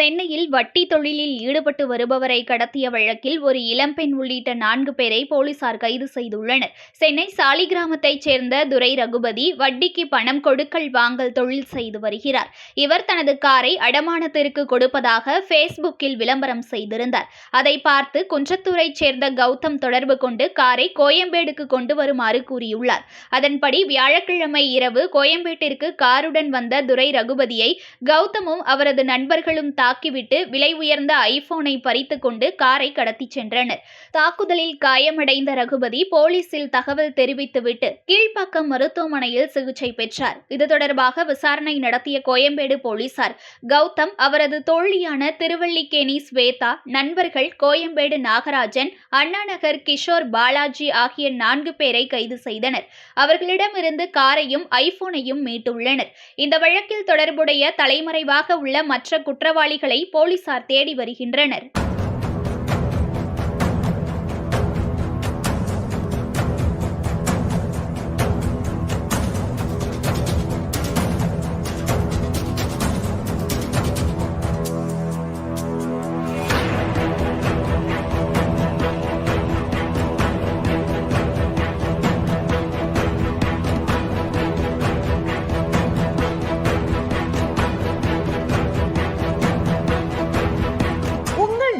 சென்னையில் வட்டி தொழிலில் ஈடுபட்டு வருபவரை கடத்திய வழக்கில் ஒரு இளம்பெண் உள்ளிட்ட 4 பேரை போலீசார் கைது செய்துள்ளனர். சென்னை சாலிகிராமத்தைச் சேர்ந்த துரை ரகுபதி வட்டிக்கு பணம் கொடுக்கல் வாங்கல் தொழில் செய்து வருகிறார். இவர் தனது காரை அடமானத்திற்கு கொடுப்பதாக பேஸ்புக்கில் விளம்பரம் செய்திருந்தார். அதை பார்த்து குன்றத்தூரைச் சேர்ந்த கௌதம் தொடர்பு கொண்டு காரை கோயம்பேடுக்கு கொண்டு வருமாறு கூறியுள்ளார். அதன்படி வியாழக்கிழமை இரவு கோயம்பேட்டிற்கு காருடன் வந்த துரை ரகுபதியை கௌதமும் அவரது நண்பர்களும் தாக்கிவிட்டு விலை உயர்ந்த ஐபோனை பறித்துக் கொண்டு காரை கடத்திச் சென்றனர். தாக்குதலில் காயமடைந்த ரகுபதி போலீசில் தகவல் தெரிவித்துவிட்டு கீழ்ப்பாக்கம் மருத்துவமனையில் சிகிச்சை பெற்றார். இது தொடர்பாக விசாரணை நடத்திய கோயம்பேடு போலீசார் கௌதம், அவரது தோழியான திருவல்லிக்கேணி ஸ்வேதா, நண்பர்கள் கோயம்பேடு நாகராஜன், அண்ணாநகர் கிஷோர் பாலாஜி ஆகிய 4 பேரை கைது செய்தனர். அவர்களிடமிருந்து காரையும் ஐபோனையும் மீட்டுள்ளனர். இந்த வழக்கில் தொடர்புடைய தலைமறைவாக உள்ள மற்ற குற்றவாளிகளை போலீசார் தேடி வருகின்றனர்.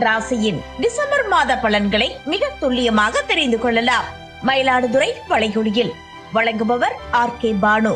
ராசியின் டிசம்பர் மாத பலன்களை மிக துல்லியமாக தெரிந்து கொள்ளலாம். மயிலாடுதுறை வளைகுடியில் வழங்குபவர் RK பானு.